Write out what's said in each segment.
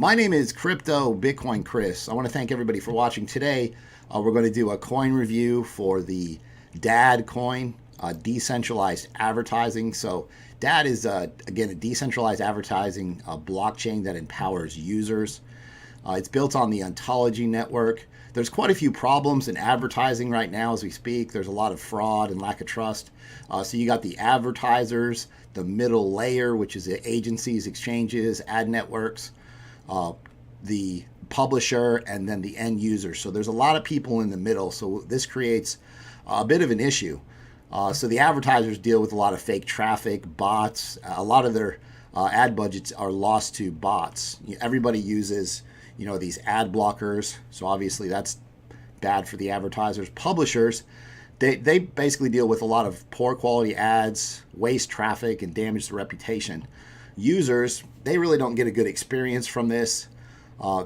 My name is Crypto Bitcoin Chris. I want to thank everybody for watching today. We're going to do a coin review for the DAD coin, decentralized advertising. So DAD is, again, a decentralized advertising blockchain that empowers users. It's built on the Ontology network. There's quite a few problems in advertising right now as we speak. There's a lot of fraud and lack of trust. So you got the advertisers, the middle layer, which is the agencies, exchanges, ad networks, the publisher, and then the end user. So there's a lot of people in the middle. So this creates a bit of an issue. So the advertisers deal with a lot of fake traffic, bots. A lot of their ad budgets are lost to bots. Everybody uses these ad blockers. So obviously that's bad for the advertisers. Publishers, they basically deal with a lot of poor quality ads, waste traffic, and damage the reputation. Users, they really don't get a good experience from this.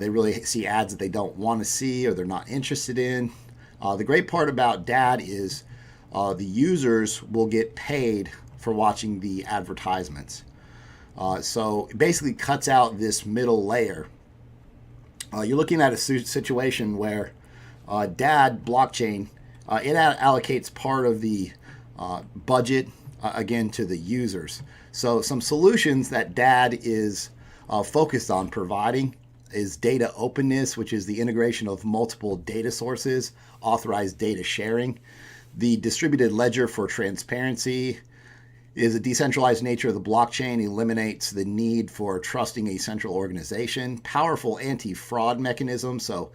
They really see ads that they don't want to see or they're not interested in. The great part about DAD is the users will get paid for watching the advertisements. So it basically cuts out this middle layer. You're looking at a situation where DAD blockchain, it allocates part of the budget, again, to the users. So some solutions that DAD is focused on providing is data openness, which is the integration of multiple data sources, authorized data sharing. The distributed ledger for transparency is a decentralized nature of the blockchain, eliminates the need for trusting a central organization. Powerful anti-fraud mechanism, so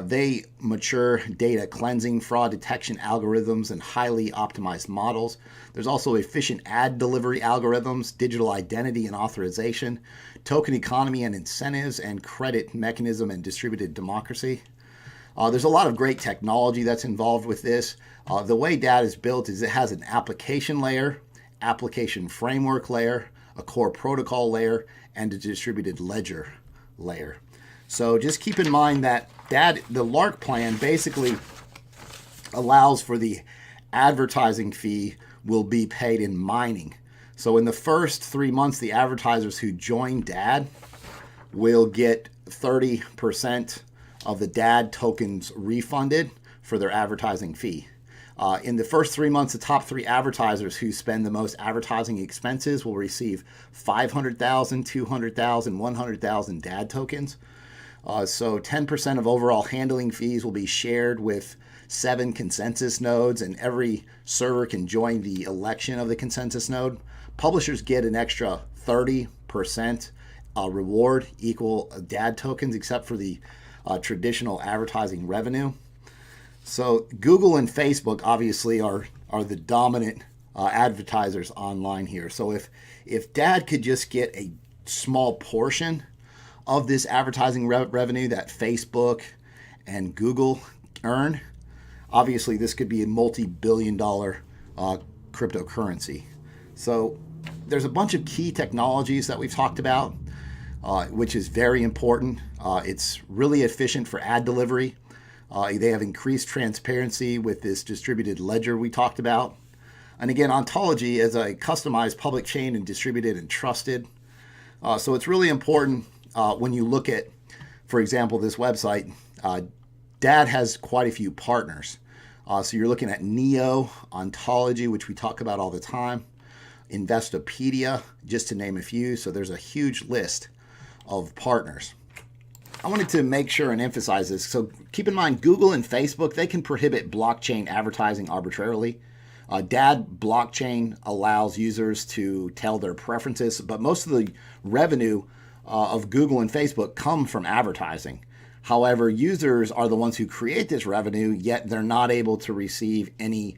they mature data cleansing, fraud detection algorithms, and highly optimized models. There's also efficient ad delivery algorithms, digital identity and authorization, token economy and incentives, and credit mechanism and distributed democracy. There's a lot of great technology that's involved with this. The way DAD is built is it has an application layer, application framework layer, a core protocol layer, and a distributed ledger layer. So just keep in mind that the LARC plan basically allows for the advertising fee will be paid in mining. So in the first 3 months, the advertisers who join DAD will get 30% of the DAD tokens refunded for their advertising fee. In the first 3 months, the top 3 advertisers who spend the most advertising expenses will receive 500,000, 200,000, 100,000 DAD tokens. So 10% of overall handling fees will be shared with 7 consensus nodes, and every server can join the election of the consensus node. Publishers get an extra 30% reward equal DAD tokens, except for the traditional advertising revenue. So Google and Facebook obviously are the dominant advertisers online here. So if DAD could just get a small portion of this advertising revenue that Facebook and Google earn, obviously this could be a multi-billion-dollar cryptocurrency. So there's a bunch of key technologies that we've talked about, which is very important. It's really efficient for ad delivery. They have increased transparency with this distributed ledger we talked about. And again, Ontology is a customized public chain and distributed and trusted. So it's really important when you look at, for example, this website. DAD has quite a few partners. So you're looking at Neo, Ontology, which we talk about all the time, Investopedia, just to name a few. So there's a huge list of partners. I wanted to make sure and emphasize this. So keep in mind, Google and Facebook, they can prohibit blockchain advertising arbitrarily. DAD blockchain allows users to tell their preferences, but most of the revenue of Google and Facebook come from advertising. However, users are the ones who create this revenue, yet they're not able to receive any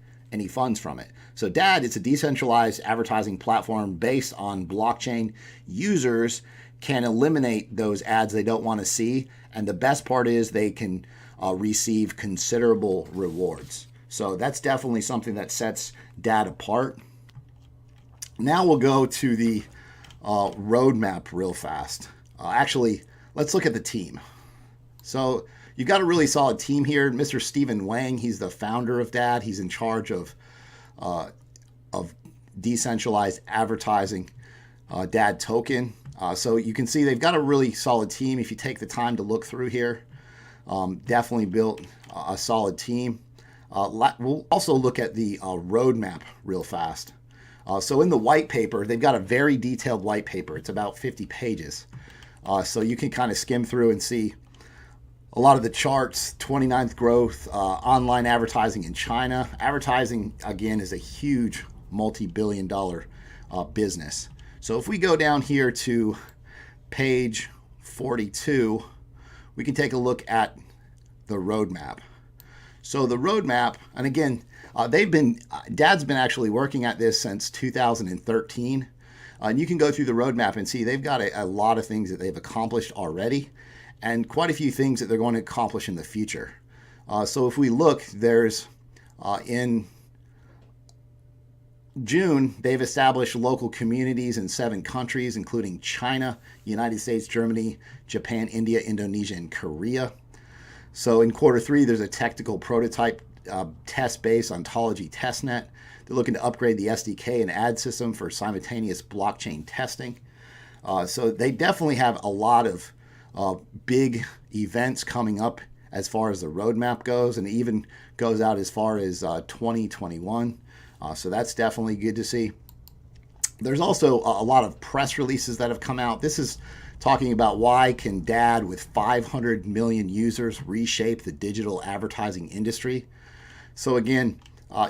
funds from it. So DAD is a decentralized advertising platform based on blockchain. Users can eliminate those ads they don't want to see, and the best part is they can receive considerable rewards. So that's definitely something that sets DAD apart. Now we'll go to the roadmap real fast. Actually, let's look at the team. So you've got a really solid team here. Mr. Stephen Wang, he's the founder of DAD. He's in charge of decentralized advertising DAD token. So you can see they've got a really solid team. If you take the time to look through here, definitely built a solid team. We'll also look at the roadmap real fast. So in the white paper, they've got a very detailed white paper. It's about 50 pages. So you can kind of skim through and see a lot of the charts, 29th growth, online advertising in China. Advertising, again, is a huge multi-billion-dollar business. So if we go down here to page 42, we can take a look at the roadmap. So the roadmap, and again, Dad's been actually working at this since 2013. And you can go through the roadmap and see they've got a lot of things that they've accomplished already and quite a few things that they're going to accomplish in the future. So if we look, there's in June, they've established local communities in 7 countries, including China, United States, Germany, Japan, India, Indonesia, and Korea. So in Q3, there's a technical prototype test-based ontology testnet. They're looking to upgrade the SDK and ad system for simultaneous blockchain testing. So they definitely have a lot of big events coming up as far as the roadmap goes, and it even goes out as far as 2021. So that's definitely good to see. There's also a lot of press releases that have come out. This is talking about why can Dad with 500 million users reshape the digital advertising industry. So again,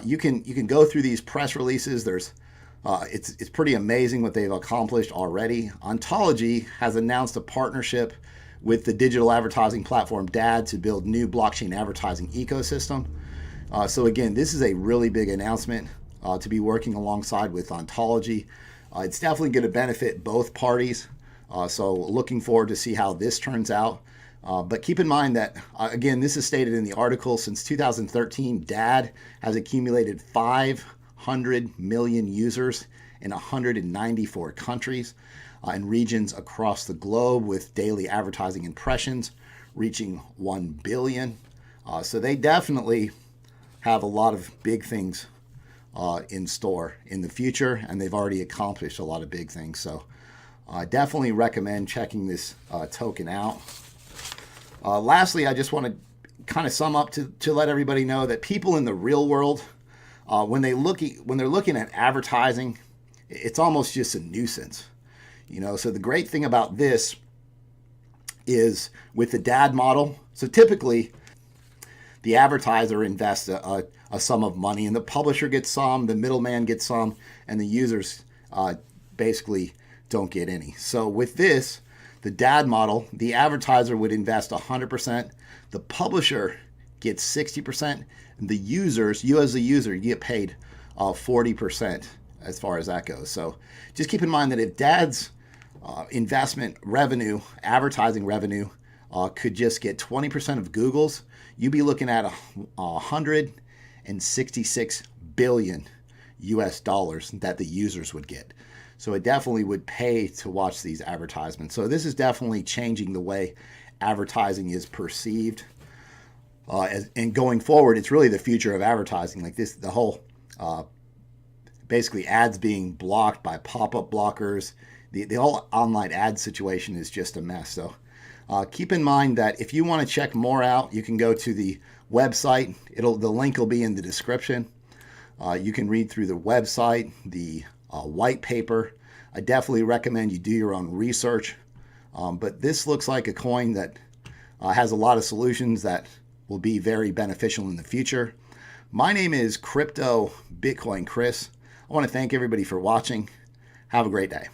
you can go through these press releases. It's pretty amazing what they've accomplished already. Ontology has announced a partnership with the digital advertising platform Dad to build new blockchain advertising ecosystem. So again, this is a really big announcement to be working alongside with Ontology. It's definitely going to benefit both parties. So looking forward to see how this turns out. But keep in mind that, again, this is stated in the article, since 2013, Dad has accumulated 500 million users in 194 countries and regions across the globe, with daily advertising impressions reaching 1 billion. So they definitely have a lot of big things in store in the future, and they've already accomplished a lot of big things. So I definitely recommend checking this token out. Lastly, I just want to kind of sum up to let everybody know that people in the real world, when they're looking at advertising, it's almost just a nuisance. So the great thing about this is with the Dad model. So typically, the advertiser invests a sum of money, and the publisher gets some, the middleman gets some, and the users basically don't get any. So with this, the Dad model, the advertiser would invest 100%, the publisher gets 60%, and the users, you as a user, you get paid 40% as far as that goes. So just keep in mind that if Dad's investment revenue, advertising revenue, could just get 20% of Google's, you'd be looking at $166 billion US dollars that the users would get. So it definitely would pay to watch these advertisements. So this is definitely changing the way advertising is perceived. And going forward, it's really the future of advertising. Like this, the whole basically ads being blocked by pop-up blockers. The whole online ad situation is just a mess. So keep in mind that if you want to check more out, you can go to the website. The link will be in the description. You can read through the website, the white paper. I definitely recommend you do your own research. But this looks like a coin that has a lot of solutions that will be very beneficial in the future. My name is Crypto Bitcoin Chris. I want to thank everybody for watching. Have a great day.